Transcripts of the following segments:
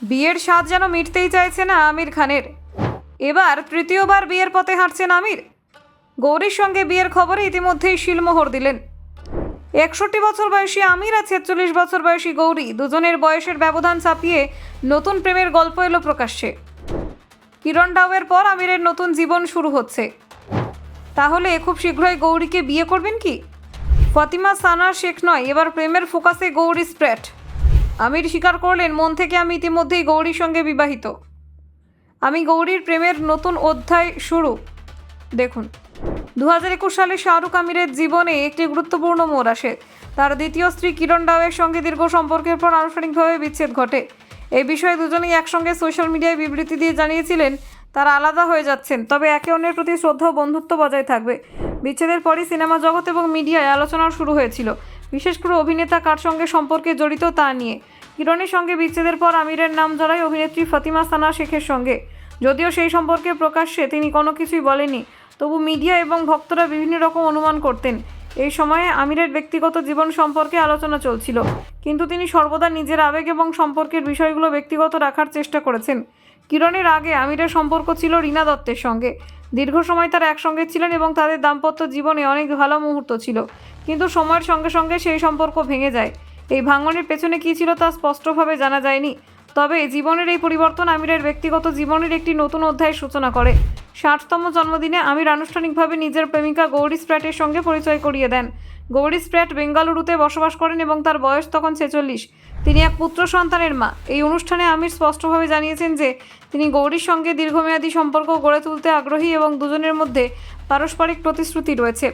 বিয়ের স্বাদ যেন মিটতেই চাইছে না আমির খানের। এবার তৃতীয়বার বিয়ের পথে হাঁটছেন আমির। গৌরীর সঙ্গে বিয়ের খবরে ইতিমধ্যেই শিলমোহর দিলেন। 61 বছর বয়সী আমির আর 46 বছর বয়সী গৌরী, দুজনের বয়সের ব্যবধান ছাপিয়ে নতুন প্রেমের গল্প এলো প্রকাশ্যে। কিরণ রাওয়ের পর আমিরের নতুন জীবন শুরু হচ্ছে। তাহলে খুব শীঘ্রই গৌরীকে বিয়ে করবেন কি? ফাতিমা সানা শেখ নয়, এবার প্রেমের ফোকাসে গৌরী স্প্র্যাট। আমির স্বীকার করলেন, মন থেকে আমি ইতিমধ্যেই গৌরীর সঙ্গে বিবাহিত। আমি গৌরীর প্রেমের নতুন অধ্যায় শুরু। দেখুন, 2021 সালে শাহরুখ আমিরের জীবনে একটি গুরুত্বপূর্ণ মোড় আসে। তার দ্বিতীয় স্ত্রী কিরণ রাওয়ের সঙ্গে দীর্ঘ সম্পর্কের পর আনুষ্ঠানিকভাবে বিচ্ছেদ ঘটে। এই বিষয়ে দুজনেই একসঙ্গে সোশ্যাল মিডিয়ায় বিবৃতি দিয়ে জানিয়েছিলেন তারা আলাদা হয়ে যাচ্ছেন, তবে একে অন্যের প্রতি শ্রদ্ধা ও বন্ধুত্ব বজায় থাকবে। বিচ্ছেদের পরই সিনেমা জগৎ এবং মিডিয়ায় আলোচনা শুরু হয়েছিল, বিশেষ করে অভিনেতা কার সঙ্গে সম্পর্কে জড়িত তা নিয়ে। কিরণের সঙ্গে বিচ্ছেদের পর আমিরের নাম জড়ায় অভিনেত্রী ফাতিমা সানা শেখের সঙ্গে। যদিও সেই সম্পর্কে প্রকাশ্যে তিনি কোনো কিছুই বলেনি, তবু মিডিয়া এবং ভক্তরা বিভিন্ন রকম অনুমান করতেন। এই সময়ে আমিরের ব্যক্তিগত জীবন সম্পর্কে আলোচনা চলছিল, কিন্তু তিনি সর্বদা নিজের আবেগ এবং সম্পর্কের বিষয়গুলো ব্যক্তিগত রাখার চেষ্টা করেছেন। কিরণের আগে আমিরের সম্পর্ক ছিল রীনা দত্তের সঙ্গে। দীর্ঘ সময় তারা একসঙ্গে ছিলেন এবং তাদের দাম্পত্য জীবনে অনেক ভালো মুহূর্ত ছিল, কিন্তু সময়ের সঙ্গে সঙ্গে সেই সম্পর্ক ভেঙে যায়। এই ভাঙনের পেছনে কী ছিল তা স্পষ্টভাবে জানা যায়নি, তবে জীবনের এই পরিবর্তন আমিরের ব্যক্তিগত জীবনের একটি নতুন অধ্যায়ের সূচনা করে। 60তম জন্মদিনে আমির আনুষ্ঠানিকভাবে নিজের প্রেমিকা গৌরী স্প্র্যাটের সঙ্গে পরিচয় করিয়ে দেন। গৌরী স্প্র্যাট বেঙ্গালুরুতে বসবাস করেন এবং তার বয়স তখন 46। তিনি এক পুত্র সন্তানের মা। এই অনুষ্ঠানে আমির স্পষ্টভাবে জানিয়েছেন যে তিনি গৌরীর সঙ্গে দীর্ঘমেয়াদী সম্পর্ক গড়ে তুলতে আগ্রহী এবং দুজনের মধ্যে পারস্পরিক প্রতিশ্রুতি রয়েছে।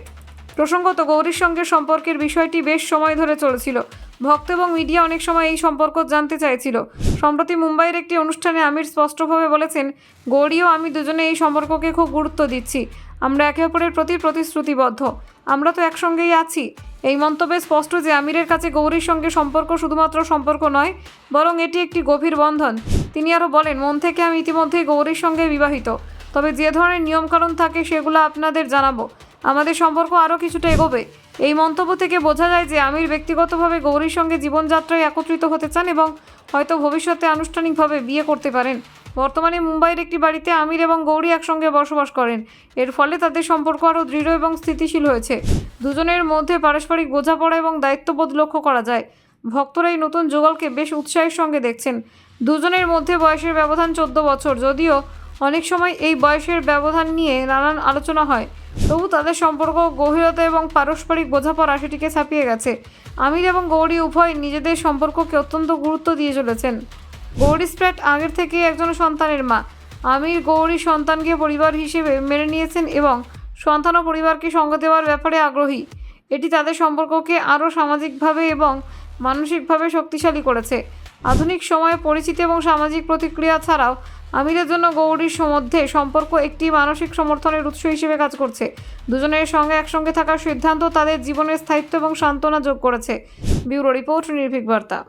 প্রসঙ্গত, গৌরীর সঙ্গে সম্পর্কের বিষয়টি বেশ সময় ধরে চলেছিল। ভক্ত এবং মিডিয়া অনেক সময় এই সম্পর্ক জানতে চাইছিল। সম্প্রতি মুম্বাইয়ের একটি অনুষ্ঠানে আমির স্পষ্টভাবে বলেছেন, গৌরী ও আমি দুজনে এই সম্পর্ককে খুব গুরুত্ব দিচ্ছি। আমরা একে অপরের প্রতি প্রতিশ্রুতিবদ্ধ। আমরা তো একসঙ্গেই আছি। এই মন্তব্যে স্পষ্ট যে আমিরের কাছে গৌরীর সঙ্গে সম্পর্ক শুধুমাত্র সম্পর্ক নয়, বরং এটি একটি গভীর বন্ধন। তিনি আরও বলেন, মন থেকে আমি ইতিমধ্যেই গৌরীর সঙ্গে বিবাহিত, তবে যে ধরনের নিয়মকানুন থাকে সেগুলো আপনাদের জানাবো। আমাদের সম্পর্ক আরও কিছুটা এগোবে। এই মন্তব্য থেকে বোঝা যায় যে আমির ব্যক্তিগতভাবে গৌরীর সঙ্গে জীবনযাত্রায় একত্রিত হতে চান এবং হয়তো ভবিষ্যতে আনুষ্ঠানিকভাবে বিয়ে করতে পারেন। বর্তমানে মুম্বাইয়ের একটি বাড়িতে আমির এবং গৌরী একসঙ্গে বসবাস করেন। এর ফলে তাদের সম্পর্ক আরও দৃঢ় এবং স্থিতিশীল হয়েছে। দুজনের মধ্যে পারস্পরিক বোঝাপড়া এবং দায়িত্ববোধ লক্ষ্য করা যায়। ভক্তরা এই নতুন যুগলকে বেশ উৎসাহের সঙ্গে দেখছেন। দুজনের মধ্যে বয়সের ব্যবধান 14 বছর। যদিও অনেক সময় এই বয়সের ব্যবধান নিয়ে নানান আলোচনা হয়, তবু তাদের সম্পর্ক গভীরতা এবং পারস্পরিক বোঝাপড়া সেটিকে ছাপিয়ে গেছে। আমির এবং গৌরী উভয় নিজেদের সম্পর্ককে অত্যন্ত গুরুত্ব দিয়ে চলেছেন। গৌরী স্প্র্যাট আগের থেকেই একজন সন্তানের মা। আমির গৌরী সন্তানকে পরিবার হিসেবে মেনে নিয়েছেন এবং সন্তান ও পরিবারকে সঙ্গ দেওয়ার ব্যাপারে আগ্রহী। এটি তাদের সম্পর্ককে আরও সামাজিকভাবে এবং মানসিকভাবে শক্তিশালী করেছে। আধুনিক সময়ে পরিচিতি এবং সামাজিক প্রতিক্রিয়া ছাড়াও আমিরের জন্য গৌরীর মধ্যে সম্পর্ক একটি মানসিক সমর্থনের উৎস হিসেবে কাজ করছে। দুজনের সঙ্গে একসঙ্গে থাকার সিদ্ধান্ত তাদের জীবনের স্থায়িত্ব এবং সান্ত্বনা যোগ করেছে। ব্যুরো রিপোর্ট, নির্ভীক বার্তা।